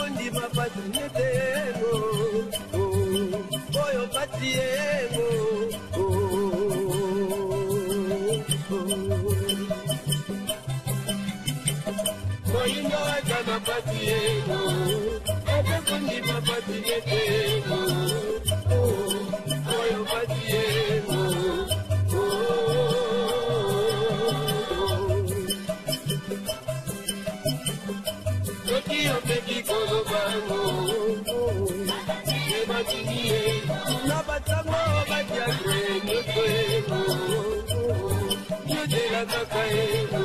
kondima patinetego oyo patiego moyindo akana patiego oyo kondima patinetego oyo patiego Tokyo peki kono bango Ebatinie Nabatango batiagre Nyotoego Nyotela kakaego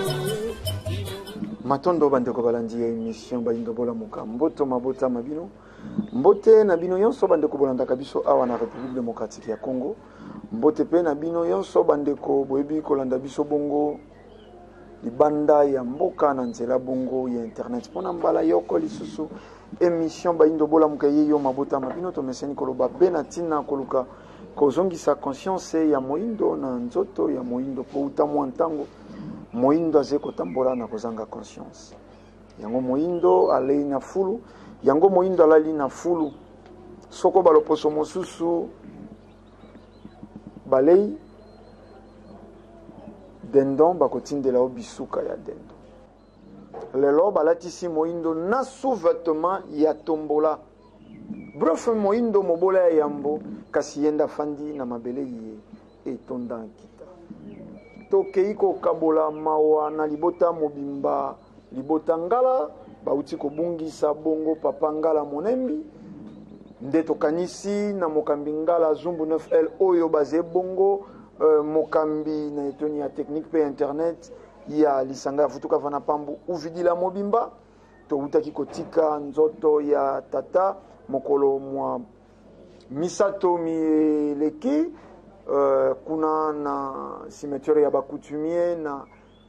Matondo bandeko balandi ya émission Bayindo Bola Muka Mboto mabota mabino Mbote na bino yonso bandeko bolandaka biso awa na République démocratique ya Congo Mbote pe na bino yonso bandeko boyebi kolanda biso bongo libanda ya mboka na nzela bongo ya internet pona mbala yoko lisusu émission Bayindo Bola Muka yeyo mabota mabino to meseni koloba pe na tina koluka kozongisa conscience ya moindo na nzoto ya moindo po utamwa ntango moindo azeko tambola na kozanga conscience yango moindo alei na fulu yango moindo alali na fulu soko baloposo mosusu balei dendon bakotindela obisuka ya dendon lelo balatisi moindo na sous-vêtement ya tombola bref moindo mobola ya yambo kasi yenda fandi na mabele ye etonda kita tokei kokabola mawa na libota mobimba libota ngala bauti kobungisa bongo papa ngala monembi nde tokanisi na mokambi ngala zumbu 9L oyo baze bongo mokambi na etoni ya technique pe internet ya lisanga ya futuka vana pambu uvidila mobimba to utaki kotika nzoto ya tata mokolo mwa misato mieleki kuna na cimetière ya bakutumie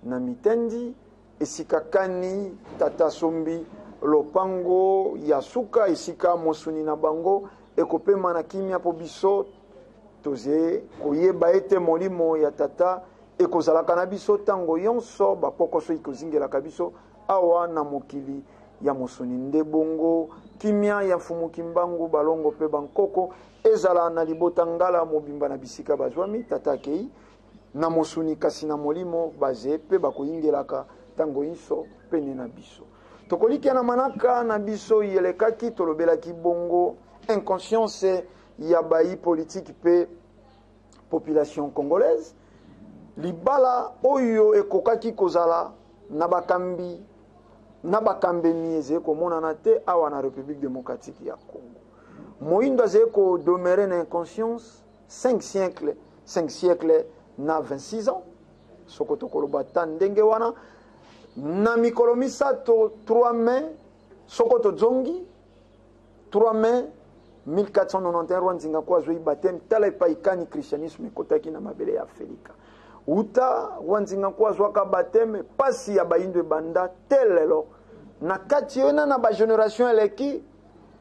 na mitendi esika kani tata sombi lopango ya suka esika mosuni na bango ekopema na kimia po biso toze koyeba ete molimo ya tata ekozalaka na biso tango yonso bapokoso ikozingelaka biso awa na mokili ya mosuni nde bongo kimia ya mfumuki mbangu balongo pe bankoko ezala na libota ngala mobimba na bisika bazwami tata kei na mosuni kasi na molimo baze pe bakoyingelaka tango inso pene na biso tokoliki na manaka na biso yelekaki tolobelaki bongo inconscience ya bayi politique pe population congolaise libala oyo ekokaki kozala na bakambi na bakambemi ezeko monana te awa na République démocratique ya Congo moindo azeko demeurer na inconscience 5 siècles na 26 ans sokoto koloba ndenge wana na mikolo misato 3 mai sokoto zongi 3 mai 1491 Rwanzinga kwa zoi batem tala paikani christianisme kotaki na mabele ya Afrika uta Rwanzinga kwa zwaka batem pasi ya baindo banda telelo na kati yona na ba generation eleki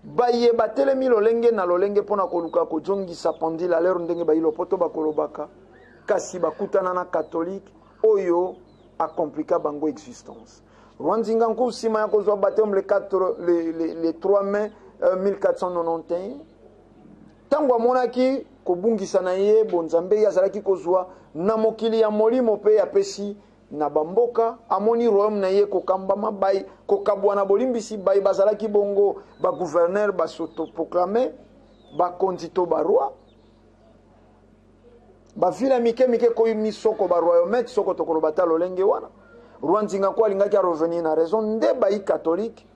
baye batelemi lolenge na lolenge pona koluka ko zongisa pendila lero ndenge bayilo poto bakolobaka kasi bakutana na catholique oyo a compliqué bango existence Rwanzinga nku sima ya kozwa batem le 3 mai 1491 tango amonaki kobungisa na ye bonzambe yazalaki kozwa na mokili ya molimo pe ya pesi na bamboka amoni royaume na ye kokambama bai kokabwa na bolimbisi bai bazalaki bongo ba gouverneur ba s'autoproclamer ba kondito ba roi ba vila mike ko yimi soko ba royaume soko tokolo batalo lenge wana Rwanzinga kwa lingaki a revenir na raison nde bai catholique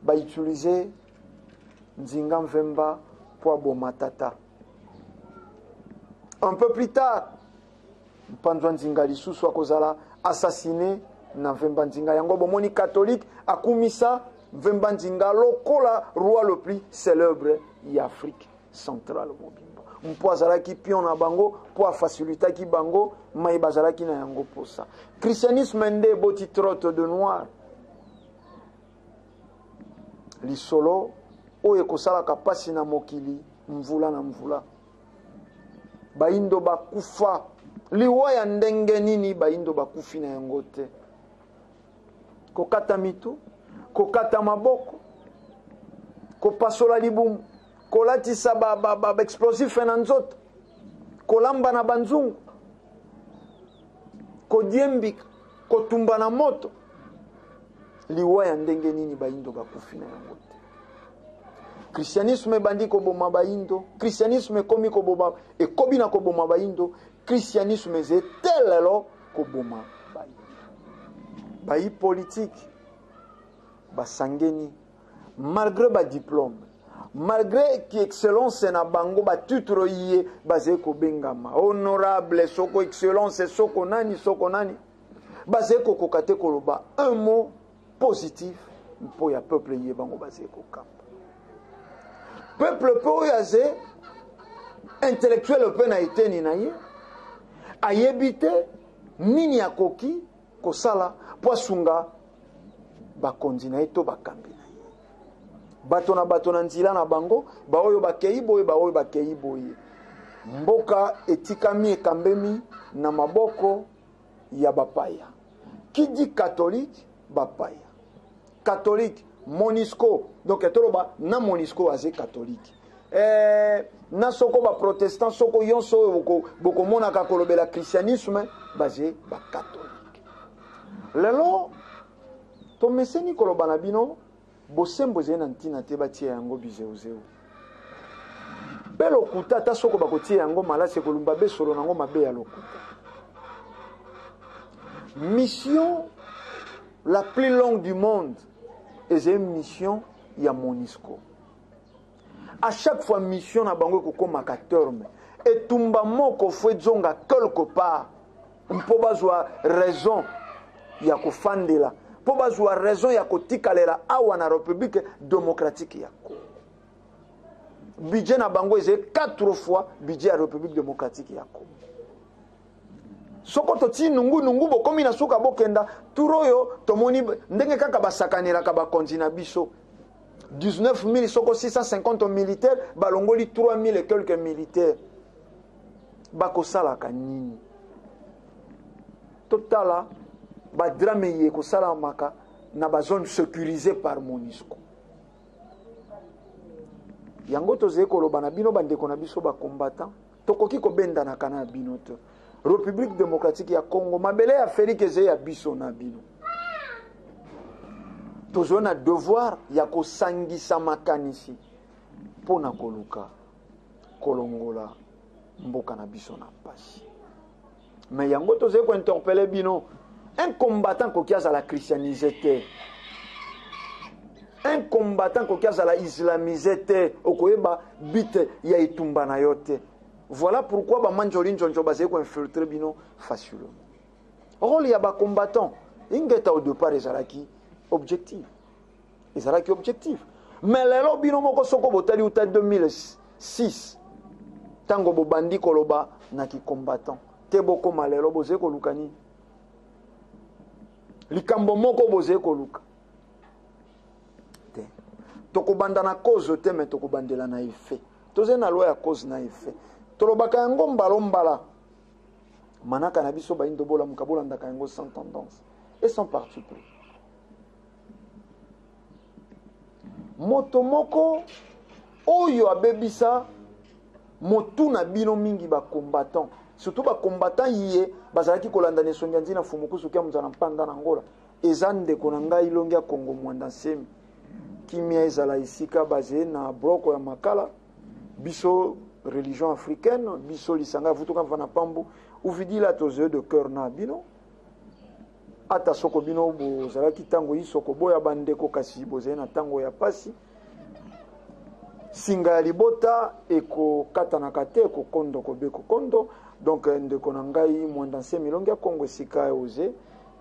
ba utiliser nzinga mvemba pour bomatata un peu plus tard Panzwa nzinga lisusu akozala assassiné na mvemba nzinga yango bomoni catholique akumisa mvemba nzinga lokola roi le plus célèbre ya Afrique centrale mobimba mpo azalaki pion na bango po afacilitaki bango mai bazalaki na yango posa christianisme nde boti trotte de noir lisolo oyo ekosalaka pasi na mokili mvula na mvula baindo bakufa liwa ya ndenge nini baindo bakufi na yango te kokata mitu kokata maboko kopasola libumu, kolatisa ba explosif na nzoto, kolamba na banzungu, kodiembika, kotumba na moto. Liwa ya ndenge nini baindo bakufi na yango te. Christianisme bandi koboma baindo, christianisme ekomi koboma ekobi na koboma baindo, christianisme etelelo koboma baindo. Bai politique basangeni malgré ba diplôme, malgré ki excellence na bango ba titre yé basé ko bengama honorable soko excellence soko nani basé ko kokate koloba un mot positif pour ya peuple yé bango basé ko kamba. Peuple po yaze intellectuel pe na eteni na ye ayebite nini akoki kosala poasunga bakonzi na eto bakambi na ye. Bato na nzila na bango baoyo bakei boye baoyo bakei boye. Mboka etikami ekambemi na maboko ya bapaya. Qui dit catholique bapaya. Catholique Monisco, donc etoloba na Monisco aze catholique. Na soko ba protestant soko yonso boko mona ka kolobela christianisme basé ba catholique. Lelo to meseni koloba na bino bosembo zena ntina te batie yango bizeuzeu. Belo kuta ta soko bakotie yango malase kolumba be solo nango mabe ya lokuta. Mission la plus longue du monde est une mission ya Monisco. À chaque fois mission na bango ko koma ka terme et tumba moko fwe zonga quelque part mpo bazwa raison ya kofandela mpo bazwa raison ya kotikalela awa na République démocratique ya Congo. Budget na bango eze 4 fois budget ya République démocratique ya Congo. Soko toti nungu bokomi na suka bokenda turoyo tomoni ndenge kaka basakanela ka bakontina biso 19 000 soko 650 militaires balongoli 3 000 et quelques militaires bakosala kanini totala ba drame ye kosala maka na ba zone sécurisée par Monisco. Yango toze koloba na bino bandeko na biso ba combattant tokoki ko benda na kana bino to République démocratique ya Congo mabele ya Félix eze ya biso na bino. Tozo na devoir ya kosangisa makanisi pona koluka kolongola mboka na biso na pasi. Mais yango toze ko interpeller bino un combattant qui a la christianisé. Un combattant qui a la islamisé. Okoyeba bite ya itumba na yote. Voilà pourquoi ba manjoli njonjo basé ko infiltrer bino facilement. Rôle ya ba combattant ingeta au départ ezalaki objectif. Ezalaki objectif. Mais lelo bino moko soko botali uta 2006. Tango bo bandi koloba na ki combattant. Te boko malelo bozé ko lukani. Likambo moko bozé ko luka. Te. Toko banda na cause te mais toko bandela na effet. Toze na loi ya cause na effet. Tolobaka yango mbala manaka na biso ba indobola mukabola ndaka yango sans tendance et sans parti pris. Moto moko oyo abebisa motu na bino mingi ba combattant surtout ba combattant yie bazalaki kolanda ne songa nzina fumukusu kya muzana mpanda na ngola ezande konanga ilongia Kongo mwanda semi kimia ezala isika basé na broko ya makala biso religion africaine biso lisanga vutuka mfana pambu uvidila toze de cœur na bino ata soko bino bozalaki tango isoko boya bandeko kasi bozena na tango ya pasi singa ya libota eko katana kate eko kondo kobeko kondo donc ndeko na ngai mwandanse milongi ya Kongo sika ya oze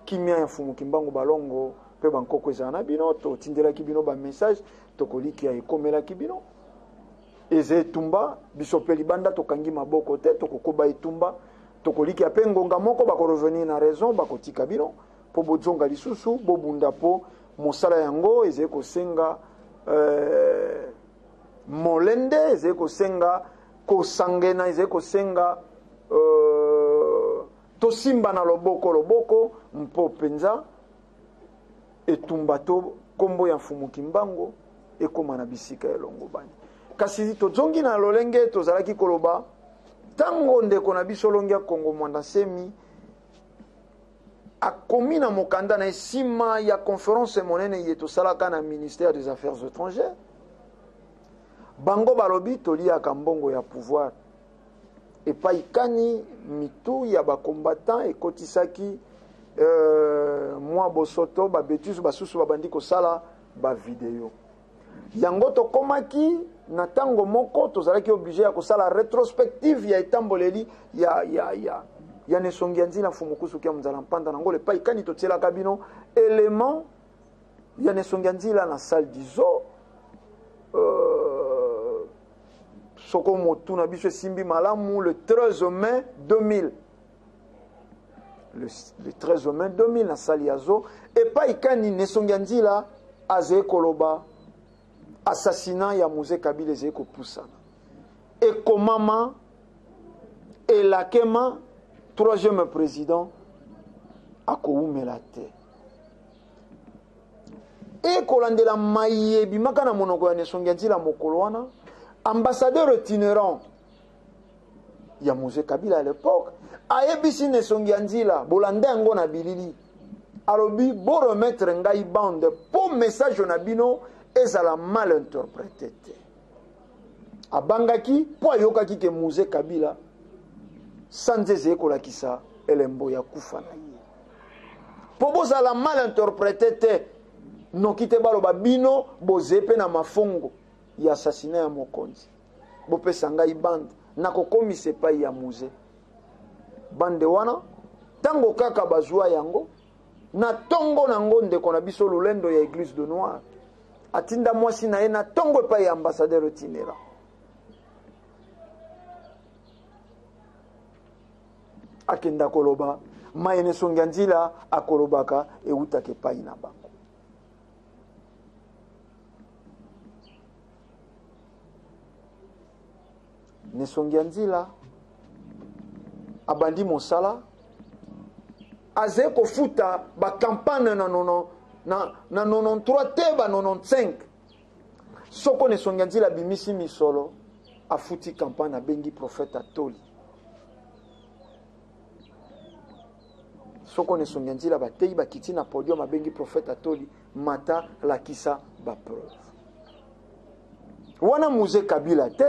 kimia ya fumu kimbango balongo pe bankoko ezana na bino to tindelaki bino ba message to koliki ya ekomelaki bino eze tumba biso pe libanda tokangi maboko te tokokoba itumba tokoliki ape ngonga moko bako revenir na raison bakotika bino po bozonga lisusu bobunda po mosala yango eze kosenga molende eze kosenga kosangena eze kosenga tosimba na loboko mpo penza etumba to kombo ya mfumu kimbango ekoma na bisika elongo bani kasi tozongi na lolenge tozalaki koloba tango ndeko na biso longi ya Kongo Mwanda Semi akomi na mokanda na esima ya conférence monene ye tosalaka na ministère des affaires étrangères bango balobi toliaka mbongo ya pouvoir epai kani mitu ya bakombatant ekotisaki mwa bosoto babetus basusu babandi kosala bavideo yango tokomaki na tango moko tozalaki obligé ya kosala rétrospective ya etamboleli ya nesongi ya nzila fumukusu kia mzala mpanda nango lepai kani totielaka bino élément ya nesongi ya nzila na salle d'izo soko motu na biso esimbi malamu le 13 mai 2000 le 13 mai 2000 na sali ya zo epai kani nesongi ya nzila azeye koloba assassinat ya Moïse Kabila ezeye kopusana ekomama elakema troisième président akoumela te ekolandela mayebi maka na monoko ya nesongi ya nzila mokolo wana ambassadeur itinérant ya Moïse Kabila à l'époque ayebisi nesongi ya nzila bolanda yango na bilili alobi bo remettre ngai bande po message na bino ezala mal interprété te abangaki po ayokaki ke Moïse Kabila sanzeze ekolakisa elembo ya kufa na ye po bozala mal interprété te noki te baloba bino bozepe na mafongo ya assassinat ya mokonzi bopesa ngai bande nakokomisa epai ya Moïse bande wana tango kaka bazwa yango na tongo nango ndeko na biso lolendo ya église de Noir atinda mwasi na ye na tongo epai ya ambassadeur itinérant akenda koloba maye nesongi ya nzila akolobaka eutaka epai na bango nesongi ya nzila abandi mosala aze kofuta bakampagne na 93 te ba 95 soko nesongi ya nzila bimisi misolo afuti campagne abengi prophète Atoli soko nesongi ya nzila batei bakiti na podium abengi prophète Atoli mata lakisa bapreuve wana Moïse Kabila te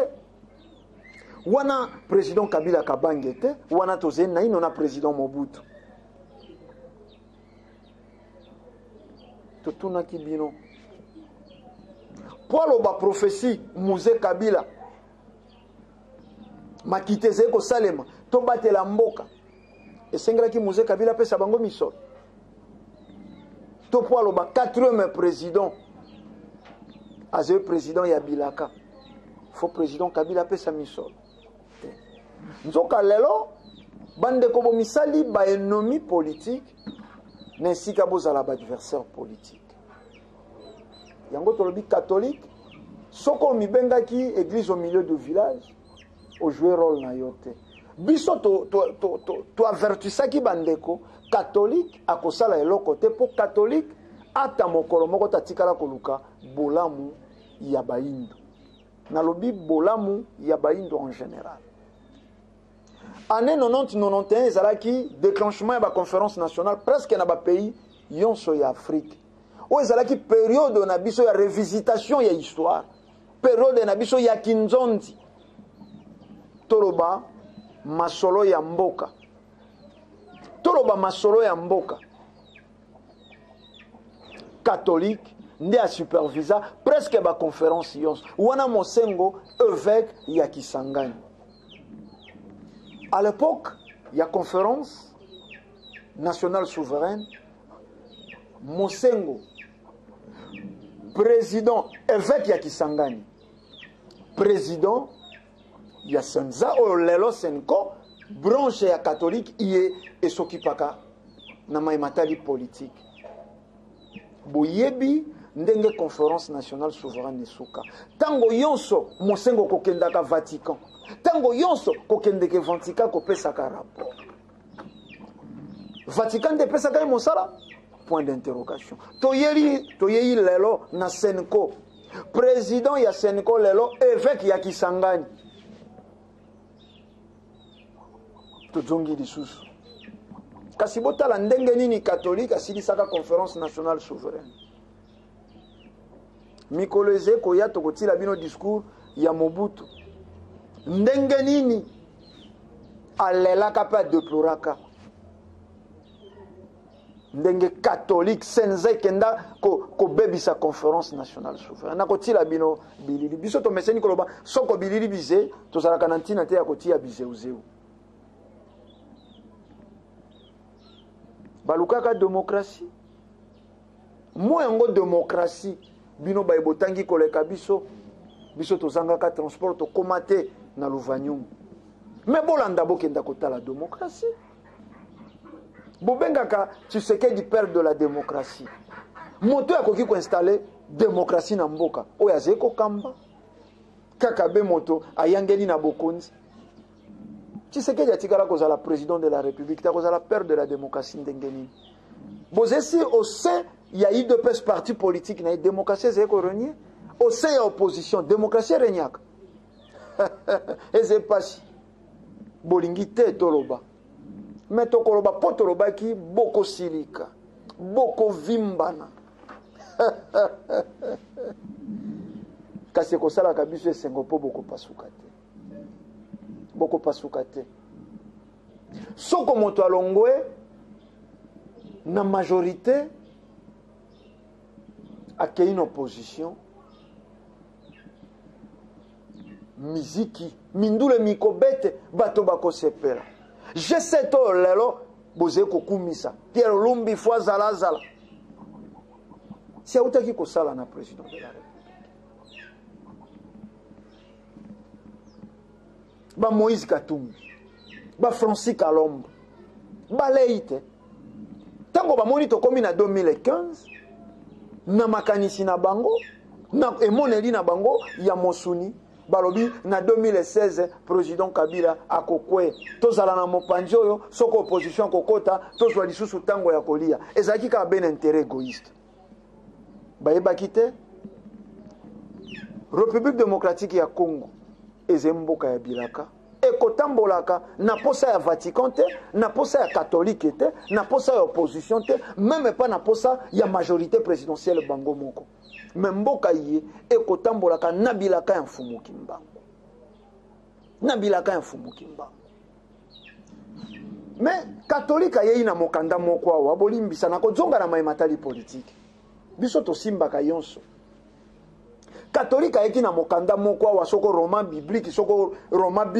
wana président Kabila kabange te wana toze na ino na président Mobutu totunaki bino po aloba prophétie Moïse Kabila makite ezali kosalema tobatela mboka esengelaki Moïse Kabila apesa bango misolo to po aloba 4e président azali président ya bilaka fo président Kabila apesa misolo nzoka lelo bandeko bomisali ba ennemi politique na esika bozala ba adversaire politique yango tolobi catholique soko mibengaki église au milieu du village au jouer rôle na yote biso to avertisaki bandeko catholique akosala eloko te po catholique ata mokolo moko tatikala koluka bolamu ya baindo nalobi bolamu ya baindo en général année 90-91 ezalaki déclenchement ya ba conférence nationale presque na ba pays yonso ya Afrique o ezalaki période na biso ya revisitation ya histoire période na biso ya kinzondi toloba masolo ya mboka catholique nde a supervisa presque ba conférence yonso wana mosengo évêque ya Kisangani. À l'époque, il y a conférence nationale souveraine, Mosengo, président, évêque ya Kisangani, président, il y a Senza, Olelo Senko, branche ya catholique, iye et s'occupaka na maimatali politique. Boyebi, ndenge conférence nationale souveraine esuka. Tango yonso, Mosengo kokendaka Vatican. Tango yonso kokendeke Vatican kopesaka rapport. Vatican de pesaka mosala? Point d'interrogation. Toyeyi lelo na Senko. président ya Senko lelo évêque ya Kisangani tozongi lisusu kasi botala ndenge nini catholique asilisaka conférence nationale souveraine mikolo eze koya tokotila bino discours ya Mobutu ndenge nini alelaka mpe adeploraka ndenge catholique senze kenda kobebisa conférence nationale souveraine nakotila bino bilili biso tomeseni koloba soko bilili bize tozalaka na ntina te ya kotia bizeuzeu balukaka démocratie mo yango démocratie bino baebotangi koleka biso tozangaka transport tokoma te na luvanyumu me bolanda bokenda kotala démocratie bobengaka Tshisekedi père de la démocratie moto akoki koinstalle démocratie na mboka oyo azali kokamba kaka be moto ayangeli na bokonzi Tshisekedi atikala kozala président de la république ta kozala père de la démocratie ndenge nini bozesi au sein ya UDPS parti politique na démocratie ezali korenie au sein ya opposition démocratie renyaka eze pasi bolingi te toloba mais tokoloba po tolobaki boko silika boko vimbana kasi kosalaka biso esengo mpo boko pasuka te soko moto alongwe na majorité akei na opposition miziki mindule mikobete bato bakosepela je sais to lelo boze kokumisa Pierre Lumbi fois zala si autaki kosala na président de la République ba Moïse Katumbi ba Francis Kalombo ba Leite tango ba moni to komi na 2015 na makanisi na bango na emoneli na bango ya Mosuni balobi na 2016 président Kabila akokwe tozala na mopanzi oyo soko opposition kokota tozwa lisusu tango ya kolia ezalaki ka ben intérêt égoïste bayebaki te République démocratique ya Congo ezemboka ya bilaka ekotambolaka na posa ya Vatican te na posa ya catholique te na posa ya opposition te même pas na posa ya majorité présidentielle bango moko me mboka ye ekotambolaka na bilaka ya mfumu kimbangu mais catholique ayei na mokanda moko awa bolimbisa na kozonga na mayematali politique biso tosimbaka yonso catholique ayeki na mokanda moko awa soko roman biblique soko roman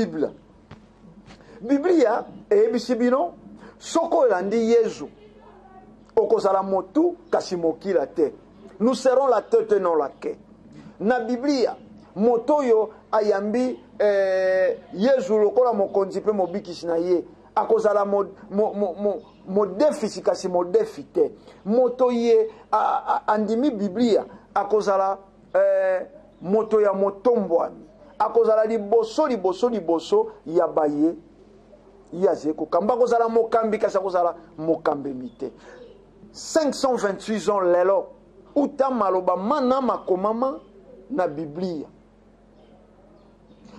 biblia eyebisi bino soko elandi Yesu okozala motu kasi mokila te nous serons la tête non la queue na biblia moto yo ayambi Yesu lokola mokonzi pe mobikisi na ye akozala modefisi kasi modefi te moto ye andimi biblia akozala moto ya motombwami akozala liboso ya baye yazeko kamba akozala mokambi kasi akozala mokambemi te 528 ans lelo uta maloba mana makomama na biblia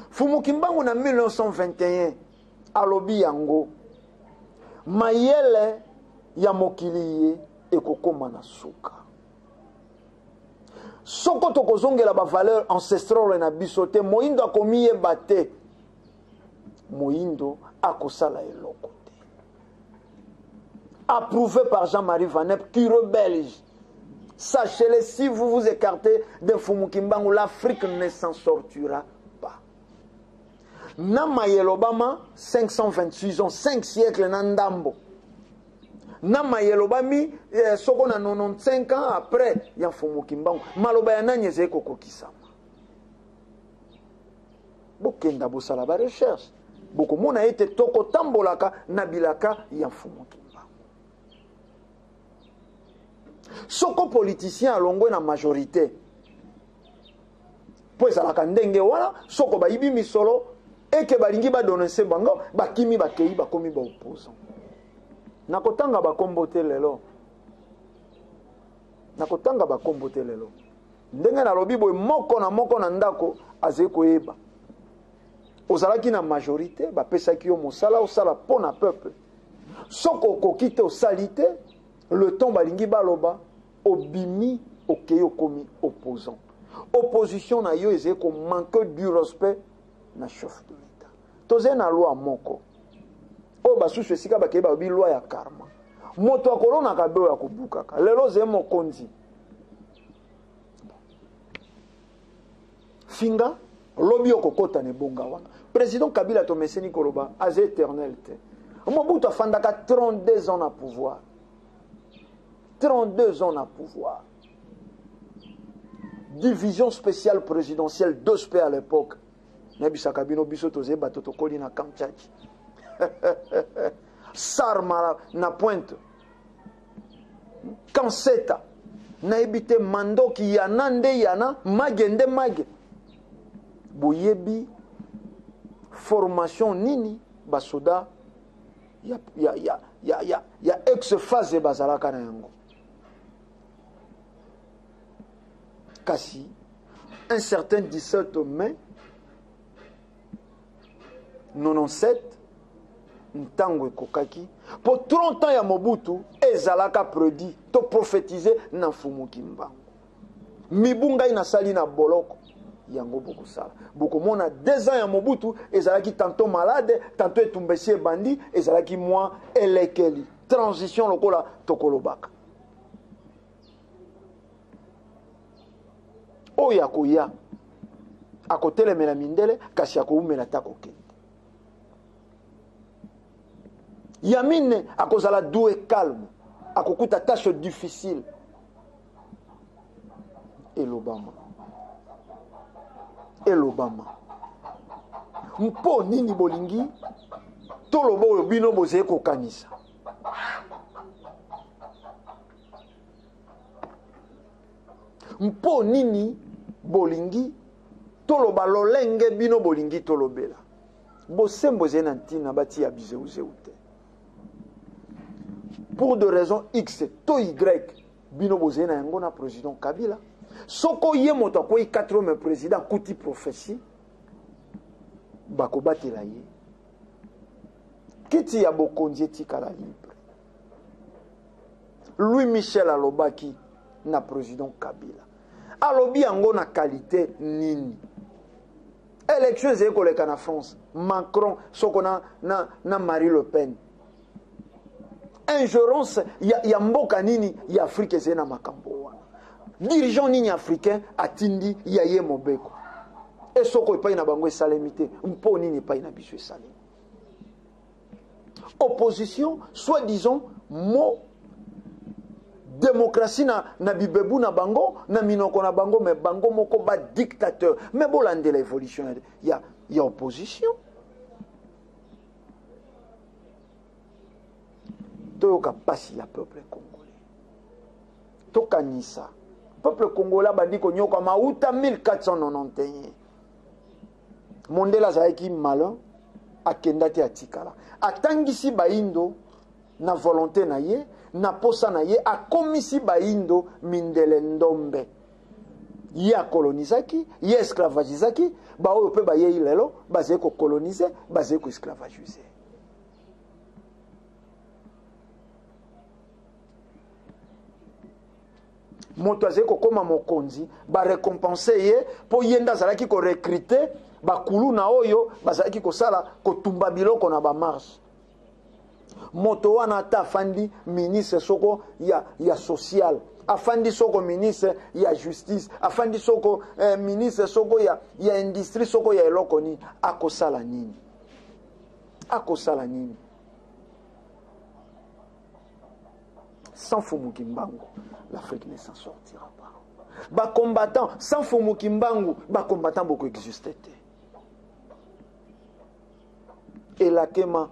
fumu kimbangu na 1921 alobi yango mayele ya mokili ye ekokoma na suka soko tokozongela ba valeur ancestrale na biso te moindo akomi yeba te moindo akosala eloko te approuvé par Jean-Marie Vanep cure belge. Sachez-le, si vous vous écartez de Fumukimbangu, l'Afrique ne s'en sortira pas. Nama Yelobama, 528 ans, 5 siècles Nandambo. Nama Yelobami, soko na 95 ans après, ya Fumukimbangu. Maloba ya nanye zeko kokisama. Bokenda bosala ba recherche. Boko mona ete toko tambolaka nabilaka ya Fumukimbangu. Soko politicien alongwe na majorité po ezalaka ndenge wana soko bayibi misolo eke balingi badonese bango bakimi bakei bakomi ba opposant nakotanga bakombo te lelo ndenge na lobi boye moko na ndako azali koyeba ozalaki na majorité bapesaki yo mosala osala mpo na peuple soko okoki te osali te le temps balingi baloba obimi okei okomi opposant opposition na yo ezali komanque du respect na chef de l'état tozali na loi moko oyo basusu esika bakei balobi loi ya karma moto akolonaka be oyo akobukaka lelo ozali mokonzi finga lobi okokota na ebonga wana président Kabila tomeseni koloba aza éternel te Mobutu afandaka 32 ans na pouvoir 32 ans na pouvoir division spéciale présidentielle 2SP à l'époque nabisaka bino biso toze bato tokoli na Kamchachi Sarma na Pointe Kanseta na ebite mandoki yana nde yana magende mage boyebi formation nini basoda ya ex-phase bazalaka na yango kasi un certain 17 mai 97 ntango ekokaki po 30 ans ya Mobutu ezalaka prédit to prophétiser na Mfumuki Mbangu mibunga inasali na boloko yango bokosala bokomona 2 ans ya Mobutu ezalaki tantôt malade tantôt etumbesi ebandi ezalaki moi elekeli transition lokola tokolobaka oyo akoya akotelemela mindele kasi akoumela takokende Yamine akozala doux et calme akokuta tâche difficile et l'Obama mpo nini bolingi toloba oyo bino bozeye kokanisa mpo nini bolingi toloba lolenge bino bolingi tolobela bosembo ezali na ntina bati ya bizeuzeu te pour de raisons X to Y bino bozali na yango na président Kabila soko ye moto akoyi 4e président kuti prophétie bakobatela ye kiti ya bokonzi etikala libre Louis Michel alobaki na président Kabila alobi yango na qualité nini élection ezali koleka na France Macron soko na Marie Le Pen ingérence ya mboka nini ya Afrique ezali na makambo wana dirigeant nini africain atindi ya ye mobeko esoko epai na bango esalemi te mpo nini epai na biso esalemi opposition soi-disant mo démocratie na bibebu na bango na minoko na bango mais bango moko ba dictateur mais bolandela évolution ya opposition toyoka pasi ya peuple congolais tokanisa peuple congolais bandi konyoka mauta 1491 mondela azalaki malin akenda te atikala atangisi baindo na volonté na ye na posa na ye akomisi baindo mindele ndombe ye akolonizaki ye esclavagizaki baoyo mpe bayei lelo bazali kokolonize bazali koesclavagize moto azali kokoma mokonzi barekompense ye mpo ye nde azalaki korekrite bakulu na oyo bazalaki kosala kotumba biloko na bamarshe moto wana ata afandi ministre soko ya social afandi soko ministre ya justice afandi soko ministre soko ya industrie soko ya eloko nini akosala nini sans Mfumuki Mbangu l'Afrique ne s'en sortira pas ba combattant sans Mfumuki Mbangu ba combattant beaucoup existé et la kema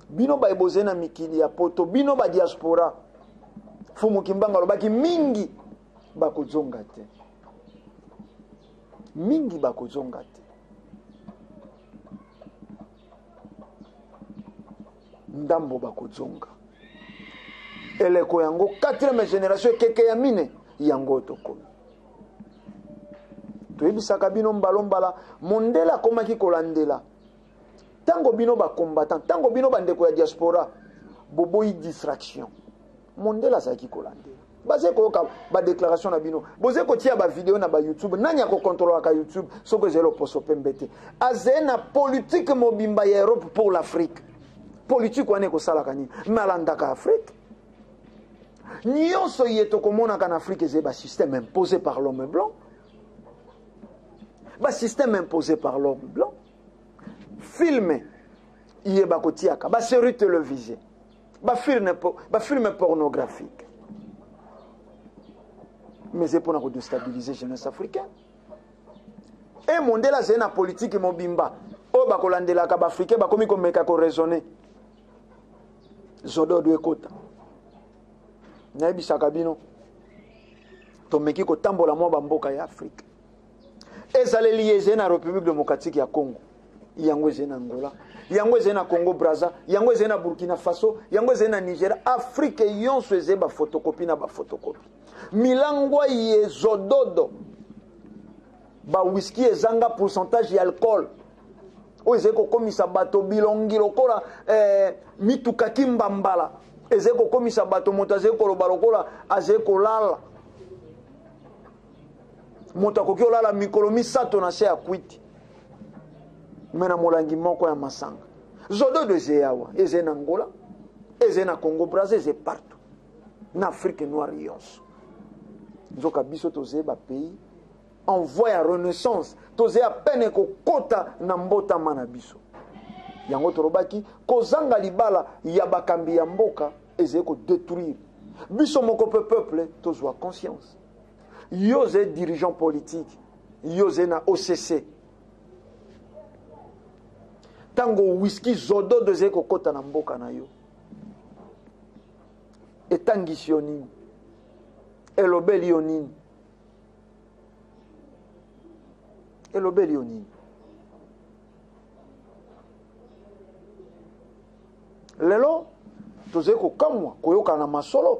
bino ba ebozé na mikili ya poto bino ba diaspora Mfumuki Mbangu alobaki mingi bakozonga te ndambo bakozonga eleko yango 4e génération keke ya mine yango tokomi toyebisaka bino mbala mondela akomaki kolandela tango bino bacombattant tango bino bandeko ya diaspora boboyi distraction mondela azalaki kolandela baze koyoka badéclaration na bino boze kotia bavideo na bayoutube nani akokontrolaka youtube soko ezali loposo pembe te azali na politique mobimba ya Europe pour l'Afrique politique wana ekosalaka nini me alandaka Afrique nyonso ye tokomonaka na Afrique ezali basystème imposé par l'homme blanc basystème imposé par l'homme blanc film ye bakotiaka basérie télévisée bafilme pornographique mais c'est pour déstabiliser jeunesse africaine et mondela c'est na politique mobimba o bakolandelaka baafricain bakomi komeka ko raisonner zodo do ekota nayebisaka bino tomeki kotambola mwa bamboka ya Afrique ezaleli ezali na République démocratique ya Congo yango ezali na Angola yango ezali na Congo Brazza yango ezali na Burkina Faso yango ezali na Nigeria Afrique yonso ezali bafotokopie na bafotokopie milangwa yezododo ba whisky ezanga pourcentage ya alcool o ezali kokomisa bato bilongi lokola mituka kimbambala ezali kokomisa bato moto azali koloba lokola azali kolala moto akoki olala mikolo misato na se ya kwiti me na molangi moko ya masanga zododo ezali awa ezali na Angola ezali na Congo Brazza ezali partout na Afrique noire yonso nzoka biso tozali bapays en voie ya renaissance tozali apene kokota na mbotama na biso yango tolobaki kozanga libala ya bakambi ya mboka ezali kodétruire biso moko peuple tozwa conscience yo ozali dirigeant politique yo ozali na OCC tango whisky zododo ezali kokota na mboka na yo etangisi yo nini elobeli yo nini elobeli yo nini lelo tozali kokamwa koyoka na masolo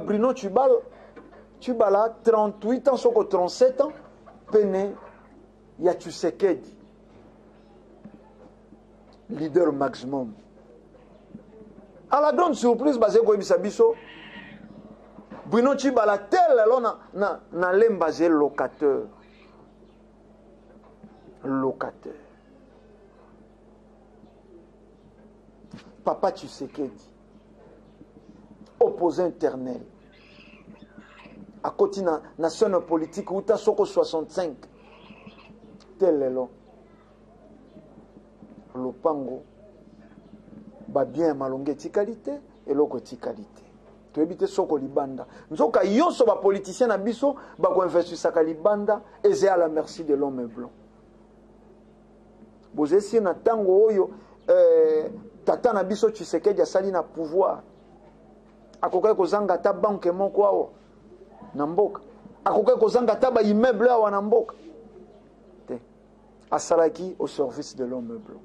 Bruno Tshibala 38 ans soko 37 ans pene ya Tshisekedi leader maximum à la grande surprise basé koyebisa biso Bruno Tshibala tel lelo na lemba ze locateur Papa Tshisekedi opposé internel à côté na scène politique uta soko 65 tel lelo lopango ba bien malonge tikalité et loko tikalité to ebite soko libanda nzoka yonso ba politicien na biso ba ko investir saka libanda et à la merci de l'homme blanc bozesi na tango oyo tata na biso Tshisekedi asali na pouvoir akokai kozanga ta banque moko awa na mboka akokai kozanga ta ba immeuble awa na mboka te asalaki au service de l'homme blanc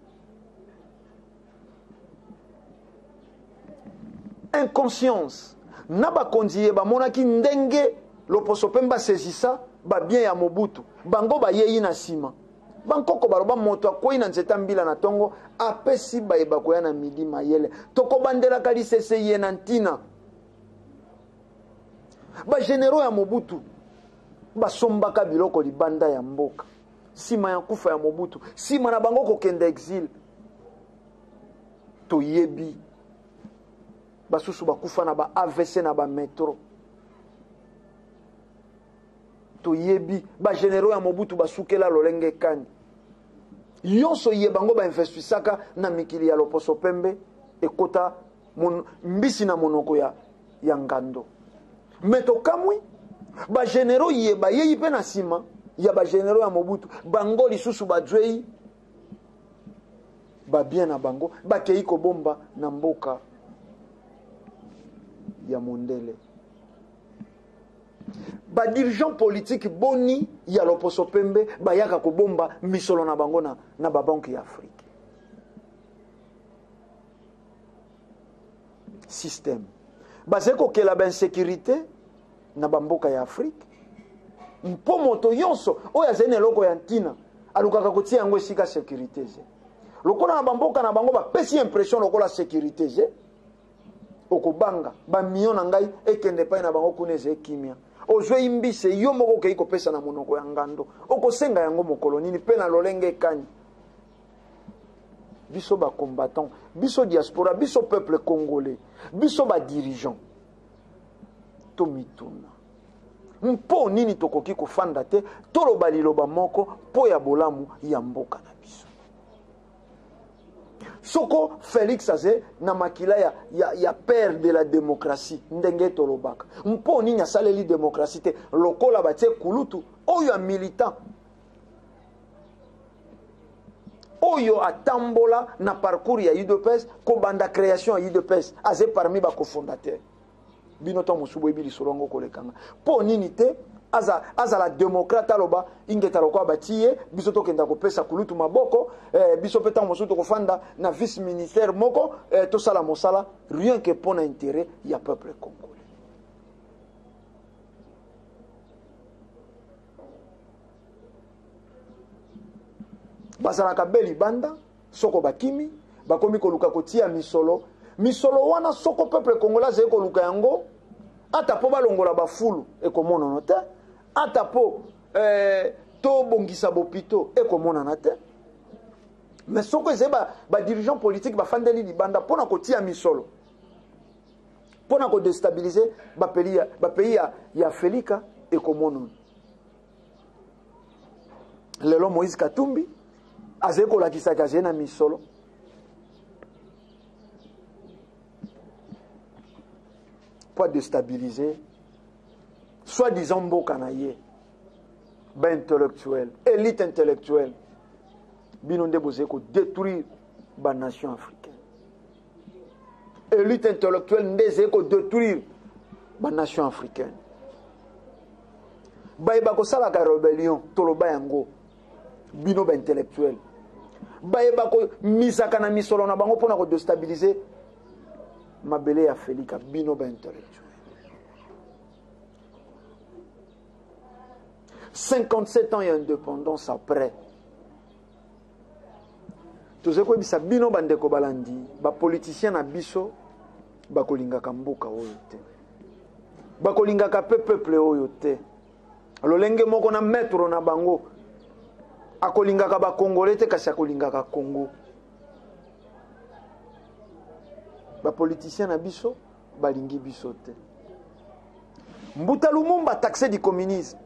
inconscience na bakonzi ba monaki ndenge loposo pemba saisissa ba bien ya Mobutu bango ba yeyi na sima bankoko baloba moto akoyi na nzeta mbila na tongo apesi bayeba koya na midi mayele tokobandelaka lisese ye na ntina bagénéraux ya Mobutu basombaka biloko libanda ya mboka sima ya kufa ya Mobutu sima na bango kokende exil toyebi basusu bakufa na ba AVC na ba metro toyebi bagénéraux ya Mobutu basukela lolenge kani yonso ye bango ba investisaka na mikili ya loposo pembe ekota mbisi na monoko ya ngando meto kamwi ba généraux ye ba yeyi pe na sima ya ba généraux ya Mobutu bango lisusu ba dwei ba bien na bango ba kei ko bomba na mboka ya mondele ba dirigeant politique boni ya loposo pembe ba yaka ko bomba misolo na bango na ba banque ya Afrique système basé ko kela ba insécurité na ba mboka ya Afrique mpo moto yonso oyo azali na eloko ya ntina alukaka kotia yango esika sécurité je lokola na bamboka na bango bapesi impression lokola sécurité je okobanga bamillion na ngai ekende epai na bango kuna eza ekimia ozwi mbise yo moko okei kopesa na monoko ya ngando okosenga yango mokolo nini mpe na lolenge ekani biso bacombattant biso diaspora biso peuple congolais biso badirigeant tomituna mpo nini tokoki kofanda te toloba liloba moko mpo ya bolamu ya mboka na biso soko Félix aze na makila ya père de la démocratie ndenge tolobaka mpo nini asaleli démocratie te lokola batie kulutu oyo ya militant oyo atambola na parcours ya UDPS kobanda création ya UDPS aze parmi ba cofondateur bino to musubo ebili solongo kolekanga po nini te aza la démocrate aloba ingeta lokwa batie biso to kenda kopesa kulutu maboko biso peta mosuto kofanda na vice ministère moko to sala mosala rien que pour l'intérêt ya peuple congolais. Bazalaka beli banda soko bakimi bakomi koluka kotia misolo wana soko peuple congolais zeko koluka yango ata po balongola bafulu ekomona note ata po to bongisa bopito ekomona nate mais soko ezeba ba dirigeant politique bafandeli libanda pona kotia misolo pona ko déstabiliser ba pays ya Felika ekomona lelo Moïse Katumbi azeko la kisaka jena misolo pour déstabiliser soi-disant mboka na ye ba intellectuel élite intellectuelle bino nde bozeko détruire ba nation africaine élite intellectuelle nde zeko détruire ba nation africaine ba ko sala ka rébellion toloba yango bino ba intellectuel ba ko misaka na misolo na bango pona ko déstabiliser mabele ya Felika bino ba intellectuel 57 ans d'indépendance après tozeko bisa bino bandeko balandi ba politicien na biso bakolingaka mboka oyo te bakolingaka peuple oyo te lolenge moko na maître na bango akolingaka ba congolais te kasi akolingaka Congo ba politicien na biso balingi biso te Mbuta Lumumba taxé du communisme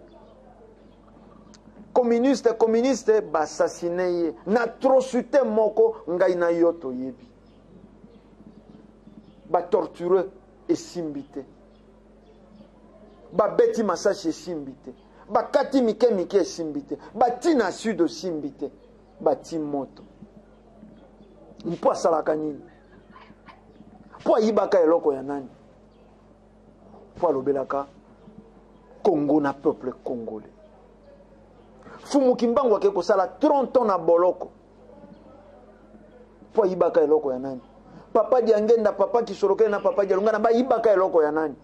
communiste bassassiné na atrocité moko ngai na yoto yebi ba tortureux et simbité ba beti massage et simbité ba kati mike et simbité ba tina sud simbité ba timoto mpo asalaka nini po ayibaka eloko ya nani po alobelaka Congo na peuple congolais Fumu Kimbangu ake kosala 30 ans na boloko po ayibaka eloko ya nani papa diangenda papa kisoroke na papa dialunga na ba yibaka eloko ya nani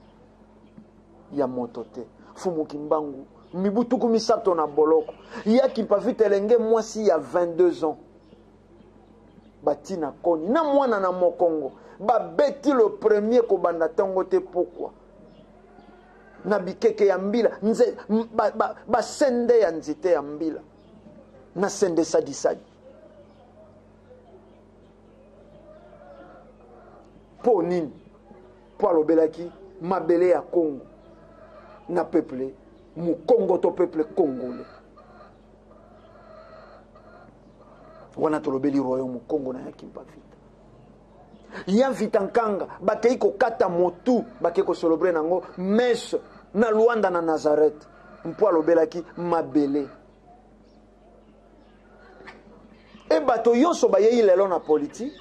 ya moto te Fumu Kimbangu mibutuku misato na boloko yaki mpavite elenge mwasi ya 22 ans batina koni na mwana na mokongo babeti le premier kobanda tango te pourquoi na bikeke ya mbila nze basende ya nzite ya mbila na sende sadisadi po nini po alobelaki mabele ya Congo na peuple mu Congo to peuple congolais wana tolobeli royaume Congo na yaki mpavita ya vitankanga bakei ko kata motu bakei ko célébrer nango messe na Luanda na Nazareth mpo alobelaki mabele e bato yonso bayei lelo na politique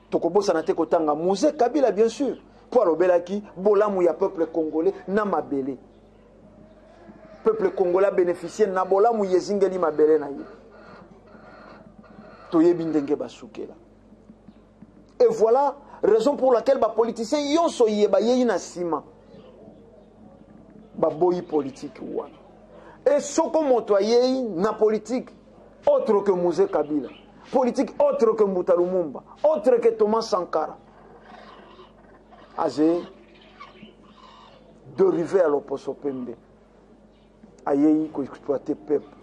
tokobosa na te kotanga Mose Kabila bien sûr po alobelaki bolamu ya peuple congolais na mabele peuple congolais bénéficier na bolamu yezingeli mabele na ye toyebi ndenge basukela. Et voilà raison pour laquelle les politiciens yonso yeba yeyi na sima ba boyi politique wana Et soko motoyei na politique autre que Moïse Kabila, politique autre que Mbuta Lumumba, autre que Thomas Sankara. Azé dérivé à l'opposition Pembe. Ayeyi ko exploiter peuple.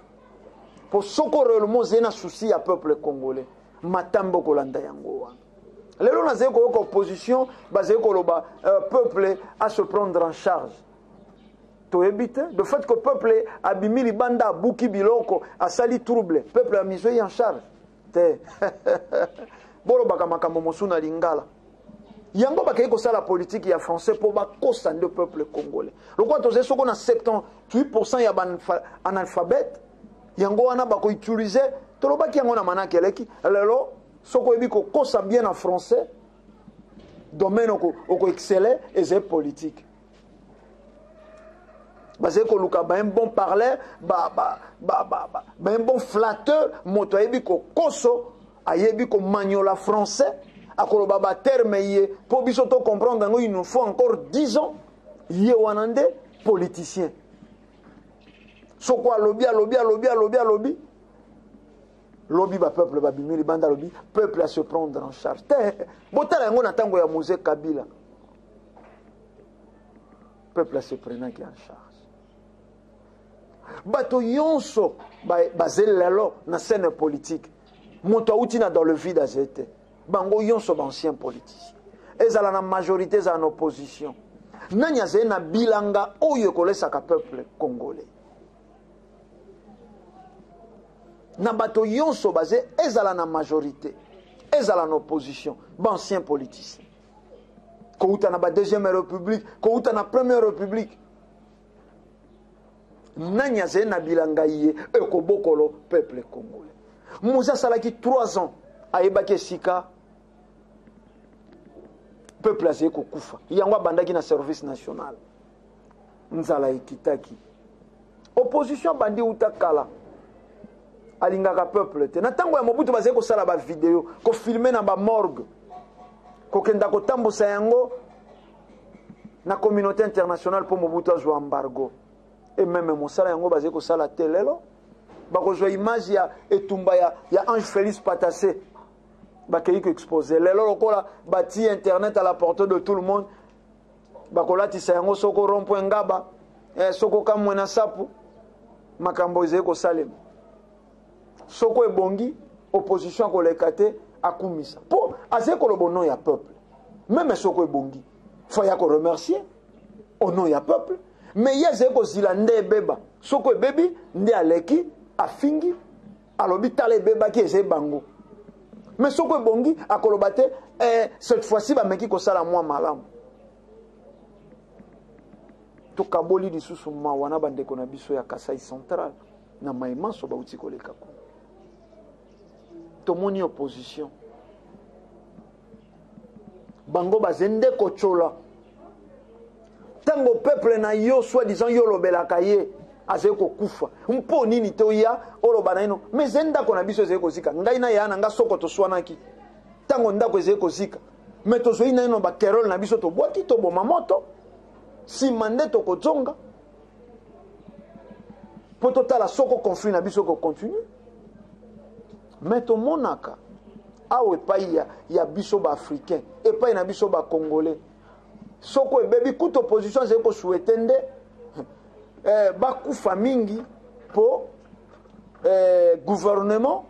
Pour soko réellement zena souci à peuple congolais. Matambo kolanda yango wana. Lelo na zeko opposition basé ko loba peuple à se prendre en charge. To éviter le fait que le peuple a bimi libanda buki biloko a sali trouble, peuple a mis en charge. Te bolo baka makambo mosuna lingala. Yango baka ko sala politique ya français pour ba kosa de peuple congolais. Le quoi to soko na 78% ya ban analphabète. Yango wana bako utiliser to loba ki yango na manaka eleki. Lelo soko ebi ko kosa bien en français. Domaine oko exceller et c'est politique. Parce que luka ba un bon parleur, un bon flatteur, moto ayebi ko koso, ayebi ko maniola français, akoloba ba terme yé, pour biso to comprendre ngo il nous faut encore 10 ans, yé wanande politicien. Soko lobby, lobby ba peuple ba bimiri banda lobby, peuple à se prendre en charge. Botala ngo na tango ya Moïse Kabila. Peuple à se prendre en charge. Bato yonso bazelelo na scène politique moto auti na dans le vide azete bango yonso ba ancien politicien ezala na majorité za en opposition nanya ze na bilanga oyo kolesa ka peuple congolais na bato yonso bazé ezala na majorité ezala na opposition ba ancien politicien ko uta na ba deuxième république ko uta na première république nanya ze na bilanga ye ekobokolo peuple congolais. Moussa salaki 3 ans ayebaki sika peuple azé ko kufa. Yango bandaki na service national. Nzala ekitaki. Opposition bandi utakala. Alingaka peuple te. Na tango ya Mobutu bazé ko sala ba vidéo, ko filmer na ba morgue. Ko kenda ko tambusa yango na communauté internationale pour Mobutu azwa embargo. Et même mosala yango bazé ko sala telelo bakozwa image ya etumba ya Ange Félix Patassé bakei ko exposer lelo lokola bati internet à la portée de tout le monde bakolati sa yango soko rond-point ngaba soko kamwena sapu makambo ezé ko salem soko ebongi opposition ko lekate akumisa po azé ko lobono ya peuple même soko ebongi faut ya ko remercier au nom ya peuple. Mais il y a des gens beba soko bebi nde aleki afingi alobi tale beba ki eze bango mais soko bongi akolobate cette fois-ci ba meki ko sala moi malamu to kaboli lisusu ma wana bande ko na biso ya Kasai central na maima so ba uti koleka ko to moni opposition bango bazende ko chola tango peuple na yo soi-disant yo lobelaka ye azeko kufa mpo nini to ya oloba na ino mais zenda ko na biso ezeko zika ngai na ya na nga soko to swanaki tango ndako ezeko zika mais to zoina ino ba kerol na biso to bwaki to boma moto si mande to kotonga po totala soko conflit na biso ko continue mais to monaka awe pa ya biso ba africain et pa na biso ba congolais soko ebebi kuto opposition zeko souhaitende bakufa mingi po gouvernement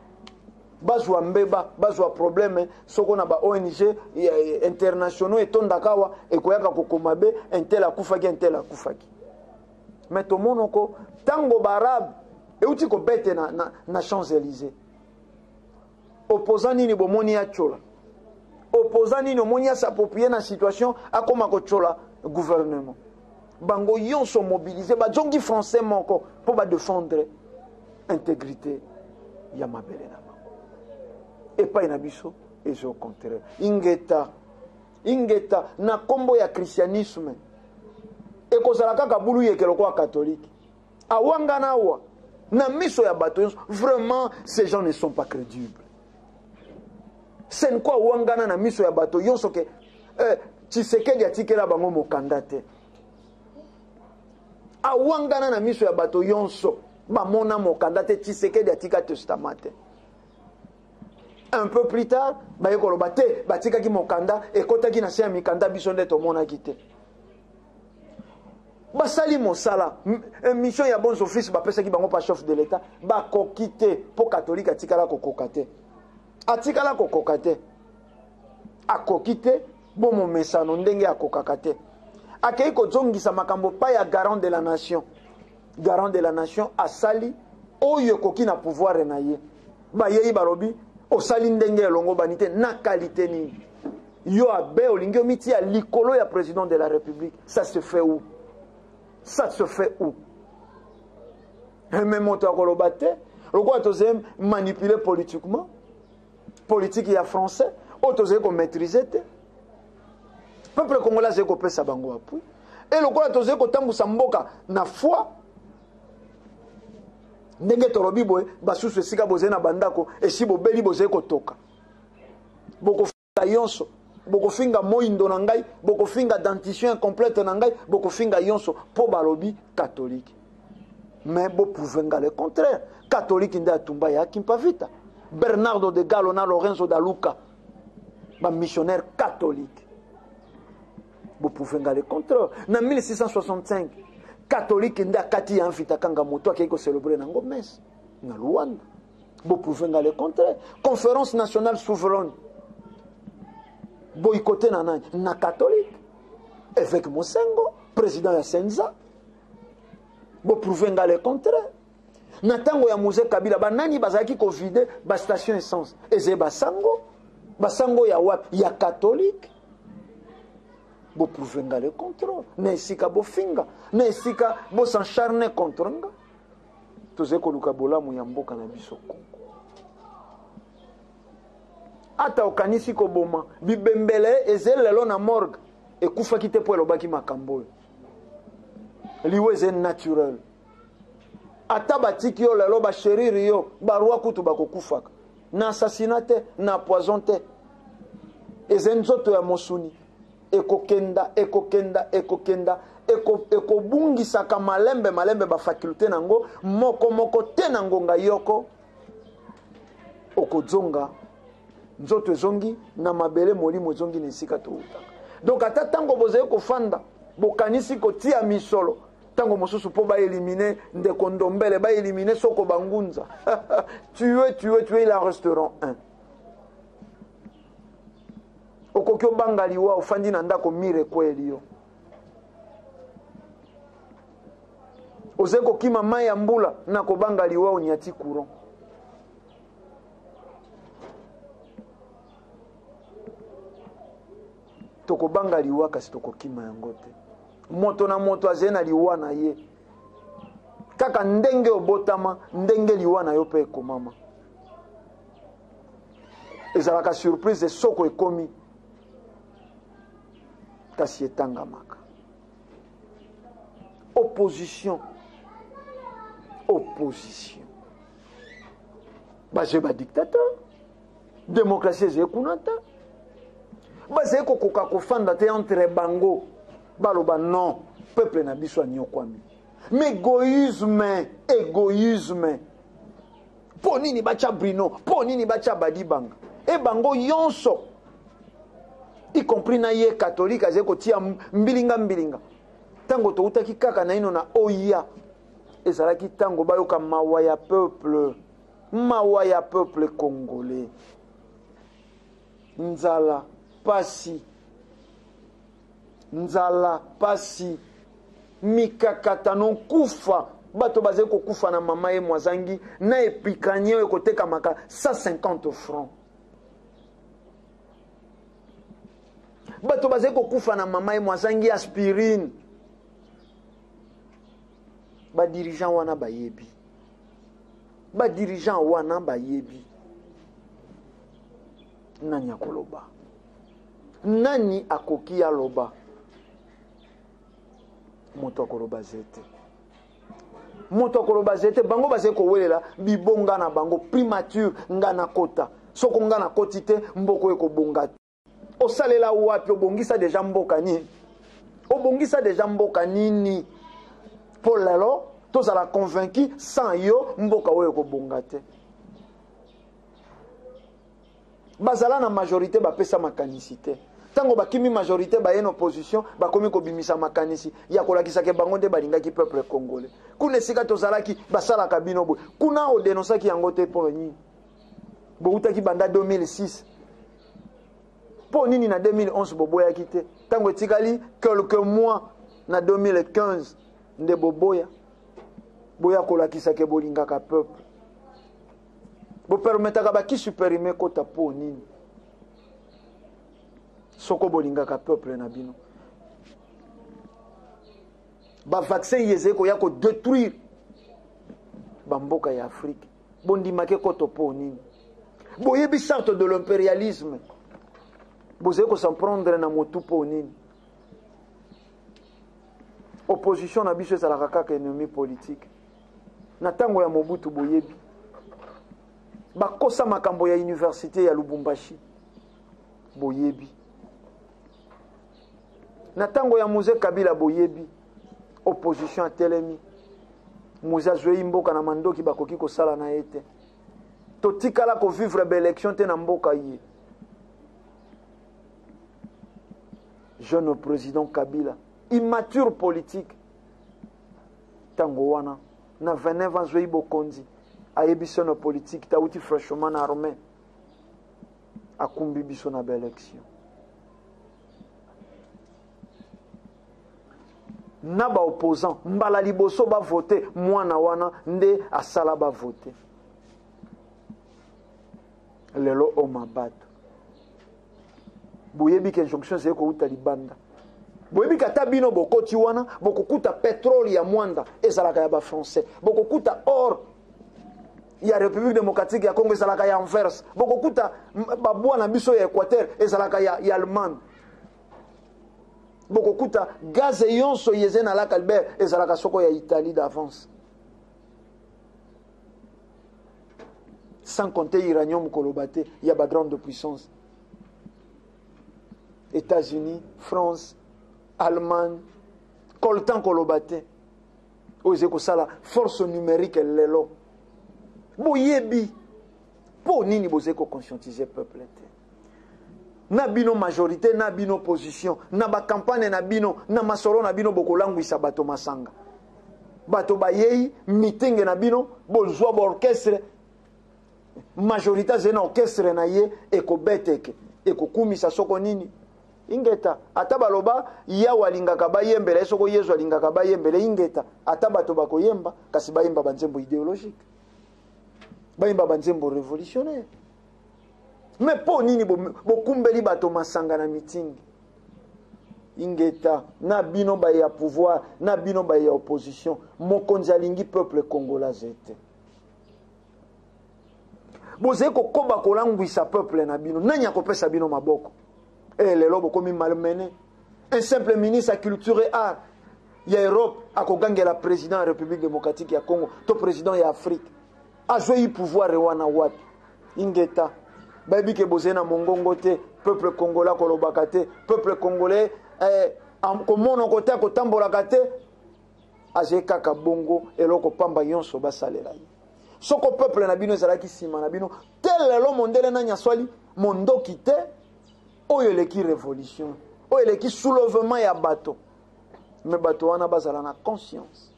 bazwa mbeba bazwa problème soko na ba ONG internationaux etondakawa ekoyaka kokomabe intel akufaki mais to monoko tango barabe euti ko bete na Champs-Élysées opposant nini bomoni ya chola opposant nini omoni s'approprier na situation akoma ko chola gouvernement bango yon sont mobilisés ba jongi français moko pour ba défendre intégrité ya mabele na bango et pas na biso et au contraire ingeta na kombo ya christianisme et kozala kaka bulu yekelo kwa catholique awanga nawa na miso ya bato vraiment ces gens ne sont pas crédibles. C'est quoi wangana na miso ya bato yonso ke Tshisekedi atikela bango mokanda te awangana na miso ya bato yonso bamona mokanda te Tshisekedi atika testament te. Un peu plus tard baye koloba te batikaki mokanda ekotaki na se ya mikanda biso nde tomonaki te. Basali mosala mission ya bons office bapesaki bango pa chef de l'état bakoki te po catholique atikala kokoka te. Atikala kokoka te. Akoki te bo momesano ndenge akokaka te. Akei kozongisa makambo pa ya garant de la nation. Garant de la nation asali oyo koki na pouvoir na ye. Ba yei balobi osali ndenge elongo banite na qualité ni. Yo abe olingi omiti ya likolo ya président de la République. Ça se fait où? Ça se fait où? Même moto akoloba te, lokwa tozem manipuler politiquement. Politique ya français, otozé ko maîtriser te. Peuple congolais zeko pesa bango appui. Et lokwa tozé ko tambusa mboka na foi. Ndenge tolobi boye basusu esika boze na bandako esi bobeli boze ko toka. Boko finga yonso, boko finga moindo na ngai, boko finga dentition incomplète na ngai, boko finga yonso po balobi catholique. Mais bo pouvenga le contraire. Catholique nde atumba ya Kimpavita. Bernardo de Gallo na Lorenzo da Luca, ba missionnaire catholique. Bo pouvenga le contraire. Na 1665 catholique nda kati ya mfita kanga moto akiko célébrer nango messe na Luanda. Bo pouvenga le contraire. Conférence nationale souveraine boycotté na nani na catholique. Évêque Mosengo, président ya Senza. Bo pouvenga le contraire. Na tango ya Musée Kabila banani bazaki ko vide ba station essence eze basango ya wapi ya catholique. Bo pouvenga le contrôle na esika bo finga na esika bo s'encharner contre nga toze ko luka bolamu ya mboka na biso Kongo. Ata okanisi ko boma bibembele ezelelo na morgue ekufa kite po elobaki makambo liwe ze naturel. Ata batiki yo lelo ba sheriri yo barua kutu bakokufaka na assassinate na poison te ezenzoto ya mosuni ekokenda ekobungisaka malembe ba faculté nango moko te nango ngayoko okozonga nzoto ezongi na mabele molimo ezongi na esika toutaka. Donc ata tango bozaye kofanda bokanisi kotia misolo tango mosusu po ba éliminer ndeko Ndombele ba éliminer Soko Bangunza tuer il en resteront un. Okokyo bangaliwa ofandi na ndako mire kweli yo ozeko kima mai ya mbula na kobangaliwa onyati courant. Tokobangaliwa kasi tokokima yango te. Moto na moto azena liwa na ye kaka ndenge obotama ndenge liwa na yo pe ekomama. Ezalaka surprise soko ekomi kasi etangamaka. Opposition baje ba dictateur démocratie ezekunata baze kokoka kofanda te entre bango baloba non peuple na biso anyokwami. Mais égoïsme po nini bacha Brino po nini bacha Badibanga e bango yonso y compris na ye catholique aze kotia mbilinga tango toutaki kaka na ino na oya ezalaki tango bayoka mawa ya peuple congolais nzala pasi mikakatano kufa bato baze kokufa na mama ye mwazangi na epikanye oyo koteka maka 150 francs. Bato baze kokufa na mama ye mwazangi aspirine. Ba dirigeant wana bayebi. Nani akoloba? Nani akoki aloba? Moto akoloba zete. Bango baze kowelela bibonga na bango primature nga na kota. Soko nga na kotite mboko eko bonga. Osalela wapi obongisa deja mboka nini? Pour lelo, tous à la convaincu, sans yo, mboka oyo ko bongate. Bazala na majorité, ba pesa makanicité. Tango bakimi majorité, ba yen opposition, ba komi ko bimisa makanisi. Ya kolakisa ke bango nde balinga ki peuple congolais. Kune sika tozalaki, basala kabino boy. Kuna o dénonça ki yango te pour ni. Bouta ki banda 2006. Pour nini na 2011 boboya kite. Tango tikali quelques mois na 2015 nde boboya. Boya kolakisa ke bolinga ka peuple. Bo permetaka ba ki supprimer kota po nini. Soko bolinga ka peuple na bino. Ba vaccin yezeko yako détruire ba mboka ya Afrique. Bondimake koto po nini. Boyebi charte de l'impérialisme. Bozeko s'en prendre na motu po nini. Opposition na biso ezalaka kaka ennemi politique. Na tango ya Mobutu boyebi. Bakosa makambo ya université ya Lubumbashi. Boyebi. Na tango ya Mouze Kabila boyebi. Opposition a telemi. Mouze azwe mboka na mandoki bakoki kosala na ete. Totikala ko vivre be élection te na mboka yi. Jeune président Kabila, immature politique. Tango wana na 29 ans zwe bokonzi. Ayebi sono politique ta uti fraîchement armé. Akumbi biso na be élection. Na ba opposant mbala liboso ba voter mwana wana nde asala ba voter. Lelo omabato. Boyebi ke injonction c'est ko uta libanda. Boyebi kata bino bokoti wana bokokuta pétrole ya mwanda ezalaka ya ba français. Bokokuta or ya République démocratique ya Congo ezalaka ya Anvers. Bokokuta babwa na biso ya Équateur ezalaka ya Allemagne. Bokokuta gaz yonso yezena la Albert ezalaka soko ya Italie d'avance. Sans compter l'uranium kolobate, il y a des grande puissance. États-Unis, France, Allemagne, coltan kolobate. Oze ko sala force numérique lelo. Boyebi. Po nini boze ko conscientiser peuple te. Na bino majorité, na bino opposition, na ba campagne na bino, na masolo na bino bokolangwisa bato masanga. Bato bayei meeting na bino, bozwa ba orchestre majorité zena orchestre na ye ekobeteke ekokumisa soko nini ingeta ata baloba ya walingaka bayembela soko yezu alingaka bayembela ingeta ata bato bakoyemba kasi bayemba banzembo idéologique bayemba banzembo révolutionnaire mais po nini bokumbeli bato masanga na meeting ingeta na bino ba ya pouvoir na bino ba ya opposition mokonzi alingi peuple congolais zete. Boze ko koba kolangwisa peuple na bino nanya kopesa bino maboko lelo bokomi malmené un simple ministre à culture et art ya Europe akogangela président de la République démocratique ya Congo to président ya Afrique azoi pouvoir wana wapi ingeta babi ke boze na mongongo te peuple congolais kolobaka te peuple congolais komono kota kotambola te azeka ka bongo eloko pamba yonso basalela yi. Soko peuple na bino ezalaki sima na bino tel lo mondele na nyaswali mondo kite oyo leki révolution oyo leki soulèvement ya bato mais bato wana bazala na conscience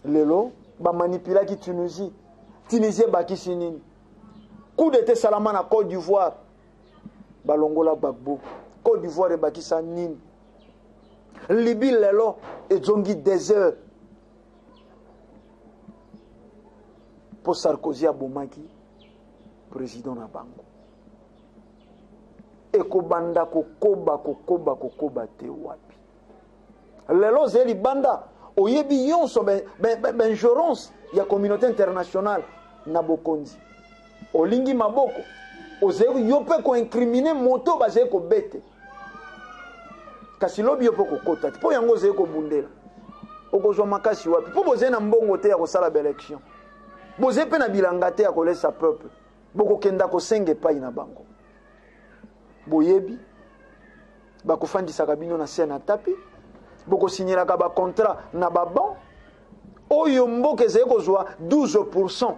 lelo ba manipulaki Tunisie bakisi nini coup d'état salama na Côte d'Ivoire balongola Gbagbo Côte d'Ivoire ebakisa nini Libye lelo ezongi désert pour Sarkozy abomaki président na bango ekobanda kokoba te wapi lelo zeli banda oyebi yonso benjorance ya communauté internationale na bokonzi olingi maboko ozeyi yo pe ko incriminer moto bazeli ko bete kasi lobi yo pe ko kota po yango zeli ko bundela okozwa makasi wapi po bozeli na mbongo te ya kosala élection boze pe na bilanga te ya kolesa peuple bokokenda kosenge pai na bango boyebi bakofandisaka bino na se na tapi boko signera ba contrat na ba ban oyo mboka ezali kozwa 12%.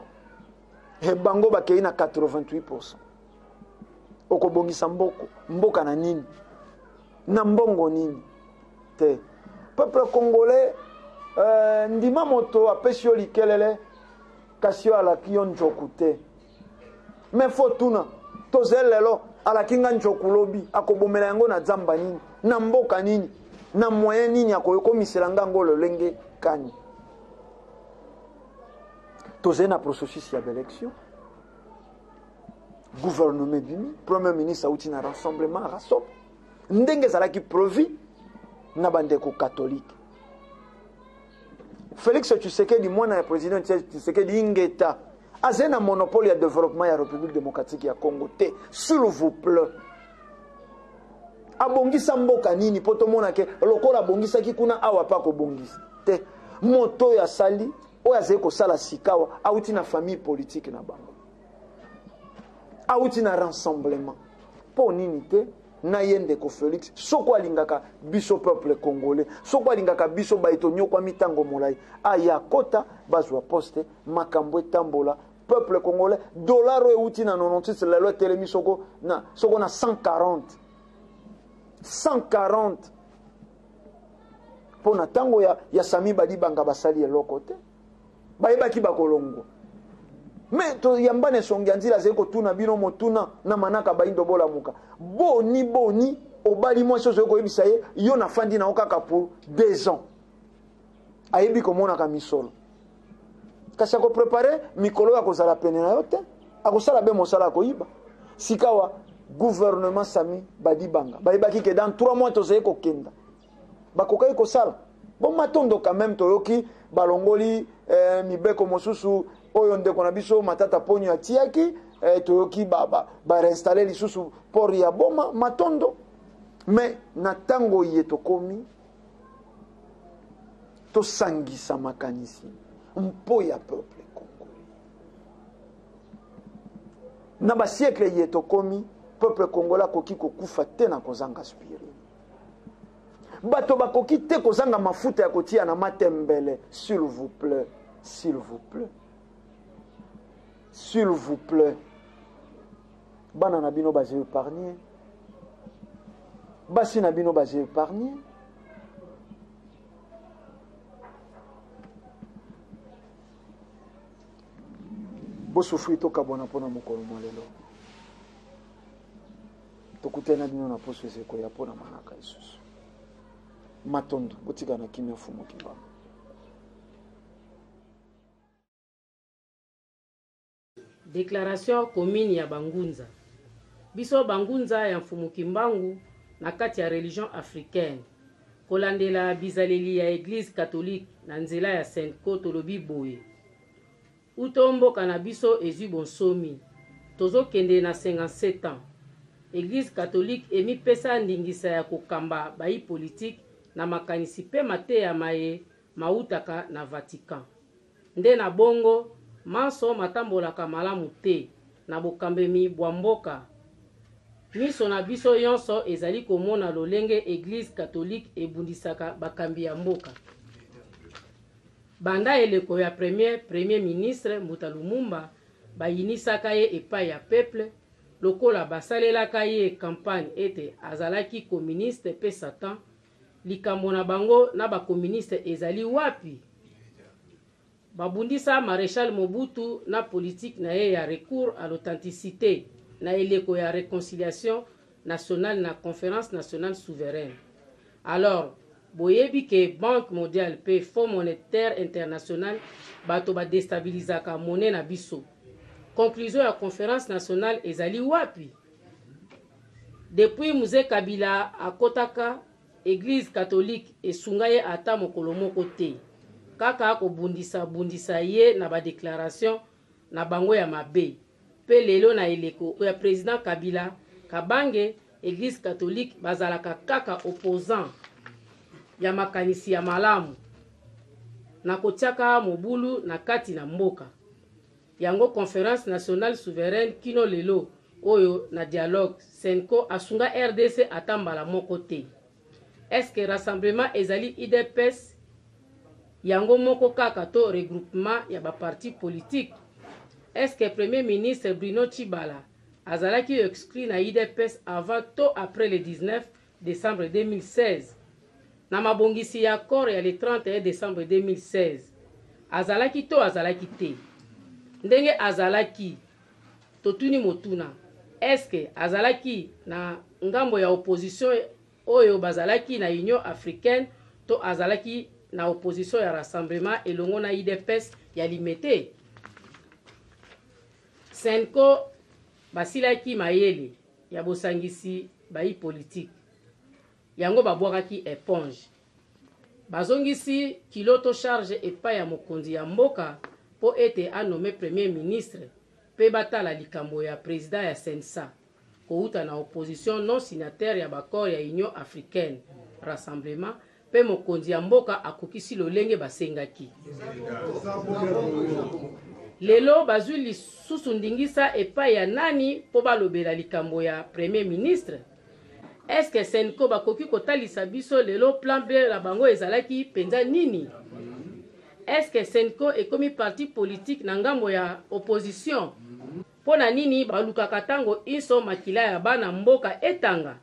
E bango bakei na 88%. Okobongisa mboka na nini? Na mbongo nini? Te. Peuple congolais ndima moto apesi yo likelele kasi yo alaki yo njoku te. Me fo tuna tozeli lelo alaki nga njoku lobi akobomela yango na nzamba nini? Na mboka nini? Na moyen nini akoyokomisela ngango lolenge kani? Tozeli na processus ya élection. Gouvernement bimi, premier ministre auti na rassemblement rasop. Ndenge zalaki provi na bandeko catholique. Félix Tshisekedi mwana ya président Tshisekedi ingeta azena monopole ya développement ya République démocratique ya Congo te, s'il vous plaît. Abongisa mboka nini poto mona ke lokola abongisa ki kuna awa pa ko bongisa te. Moto ya sali oya zeko sala sikawa auti na famille politique na bango. Auti na rassemblement. Po nini te na yende ko Félix soko alingaka biso peuple congolais soko alingaka biso baito nyokwa mitango molai aya kota bazwa poste makambo etambola peuple congolais dollar euti na 96 lelo telemi soko na 140 pona tango ya Sami Badibanga basali eloko te bayebaki bakolongo. Mais to yambane songianzila zeko tuna bino motuna na manaka baindo bola muka. Boni obali mo so zeko yebisa ye yo na fandi na okaka pour 2 ans. Ayebi komona ka misolo. Kasi ko préparer mikolo ya kozala pene na yote, akosala be mosala ko yiba. Sikawa gouvernement Sami Badibanga. Bayebaki ke dans 3 mois to zeko kenda. Bakokai ko sala. Bon matondo quand même toyoki balongoli mibeko mosusu oyo ndeko na biso matata ponyo atiaki toyoki ba reinstaller lisusu port ya boma matondo. Mais na tango yeto komi to sangisa makanisi mpo ya peuple congolais. Na ba siècle yeto komi peuple congolais koki kokufa te na kozanga aspirer. Bato bakoki te kozanga mafuta ya kotia na matembele, s'il vous plaît, s'il vous plaît. S'il vous plaît. Bana na bino baze épargné. Basi na bino baze épargné. Bo souffri to kabona pona mokolo molelo. To kutena bino na poso ezeko ya pona manaka isusu. Matondo botika na kimia fumo kibama. Déclaration commune ya Bangunza. Biso Bangunza ya mfumu kimbangu na kati ya religion africaine. Kolandela bizaleli ya église catholique na nzela ya Saint-Co tolobi boye. Utomboka na biso ezu bonsomi. Tozo kende na 57 ans. Église catholique emi pesa ndingisa ya kokamba bayi politique na makanisi pe mate ya maye mautaka na Vatican. Nde na bongo manso matambolaka malamu te na bokambemi bwa mboka. Miso na biso yonso ezali komona lolenge église catholique ebundisaka bakambi ya mboka. Banda eleko ya premier ministre Mbuta Lumumba bayinisaka ye epai ya peuple lokola basalelaka ye campagne ete azalaki communiste pe Satan. Likambo na bango na ba communiste ezali wapi? Babundisa Maréchal Mobutu na politique na ye ya recours à l'authenticité na eleko ya réconciliation nationale na conférence nationale souveraine. Alors, boyebi ke Banque mondiale pe Fonds monétaire international bato ba déstabilisaka monnaie na biso. Conclusion ya conférence nationale ezali wapi? Depuis Mzee Kabila akotaka Église catholique esungaye ata mokolo moko te. Kaka ko bundisa ye na ba déclaration na bango ya mabe. Pe lelo na eleko ya président Kabila Kabange Église catholique bazalaka kaka opposant ya makanisi ya malamu. Na kotiaka mobulu na kati na mboka. Yango conférence nationale souveraine kino lelo oyo na dialogue Senko asunga RDC atambala moko te. est-ce que rassemblement ezali IDPS yango moko kaka to regroupement ya ba parti politique? Est-ce que premier ministre Bruno Tshibala azalaki exclu na IDPS avant to après le 19 décembre 2016? Na mabongisi ya accord ya le 31 décembre 2016 azalaki to azalaki te? Ndenge azalaki totuni motuna, est-ce que azalaki na ngambo ya opposition oyo bazalaki na Union africaine to azalaki na opposition ya rassemblement elongo na IDPS ya limité? Senko basilaki mayele ya bosangisi bayi politique yango babwakaki éponge, bazongisi kiloto charge epai ya mokonzi ya mboka po ete anome premier ministre pe batala likambo ya président ya Sensa kouta na opposition non signataire ya bakor ya Union africaine rassemblement pe mokonzi ya mboka akokisi lolenge basengaki. Lelo bazwi lisusu ndingisa epai ya nani po balobela likambo ya premier ministre? Est-ce que Senko bakoki kotalisa biso lelo plan B la bango ezalaki penza nini? Est-ce que Senko ekomi parti politique na ngambo ya opposition? Pona nini balukaka tango inso makila ya bana mboka etanga?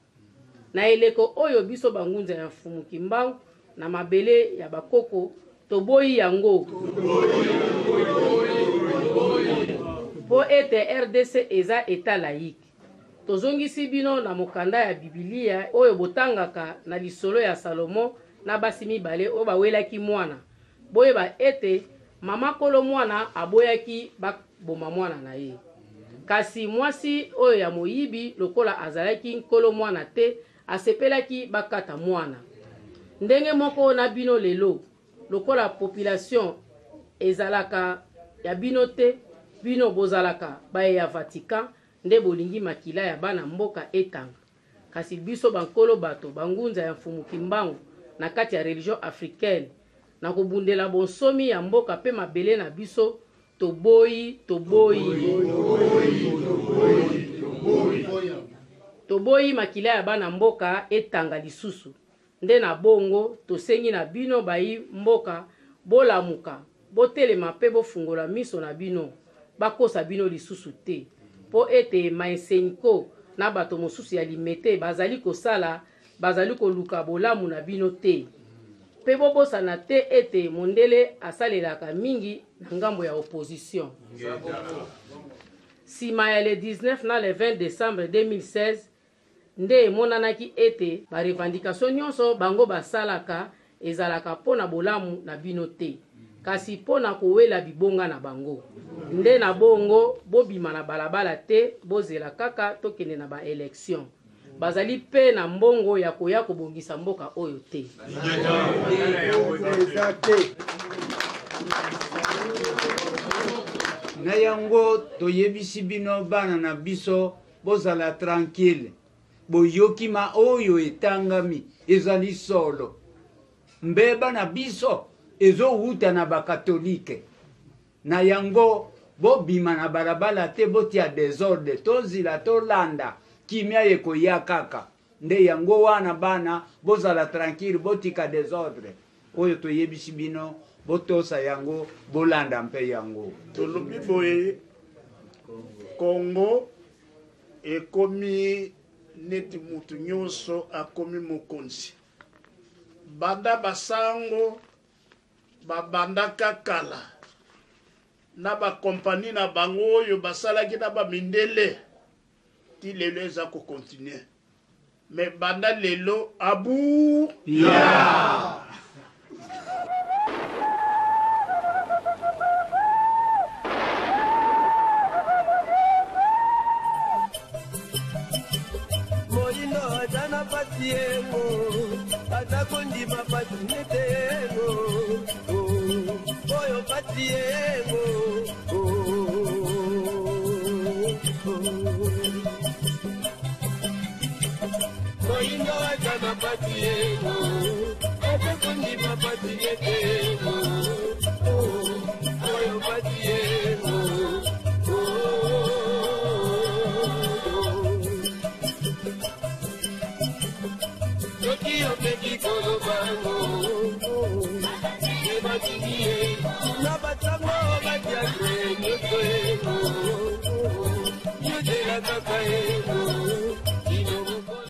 Na eleko oyo biso bangunza ya mfumu Kimbangu na mabele ya bakoko toboyi yango. Po ete RDC eza eta laïque. Tozongisi bino na mokanda ya Biblia oyo botangaka na lisolo ya Salomo na basi mibale oyo bawelaki mwana. Boyeba ete mama kolo mwana aboyaki bakboma mwana na ye. Kasi mwasi oyo ya moyibi lokola azalaki nkolo mwana te asepelaki bakata mwana. Ndenge moko na bino lelo lokola population ezalaka ya bino te, bino bozalaka baye ya Vatican nde bolingi makila ya bana mboka etanga. Kasi biso bankolo bato bangunza ya mfumu Kimbangu na kati ya religion africaine na kobundela bonsomi ya mboka pe mabele na biso toboyi makila ya bana mboka etanga lisusu. Nde na bongo tosengi na bino bayi mboka bolamuka botelema pe bofungola miso na bino bakosa bino lisusu te po ete Senko na bato mosusu ya limete bazali kosala bazali koluka bolamu na bino te pe bobosana te ete mondele asalelaka mingi na ngambo ya opposition. Sima ya le 19 na le 20 décembre 2016 nde monanaki ete ba revendication nyonso bango basalaka ezalaka pona bolamu na bino te kasi pona kowela bibonga na bango. Nde na bongo bobima na balabala te bozela kaka tokende na ba élection. Bazali pe na mbongo ya koya kobongisa mboka oyo te. Na yango toyebisi bino bana na biso bozala tranquille. Boyokima oyo etangami ezali solo. Mbeba na biso ezo uta na bakatolike. Na yango bobima na barabala te botia desordre tozila tolanda kimia yeko ya kaka. Nde yango wana bana bozala tranquille botika desordre. Oyo toyebisi bino botosa yango bolanda mpe yango. Tolobi boye Congo ekomi neti mutu nyonso akomi mokonzi. Banda basango babandaka kala na ba kompani na bango oyo basalaki na ba mindele ti lelo eza ko continuer. Mais banda lelo abu ya Patiengo, atakondi mapatinetengo, oyo patiengo, moingo atana patiengo, atakondi mapatinetengo, oyo patiengo. soki opeki kolobango ebatiki ye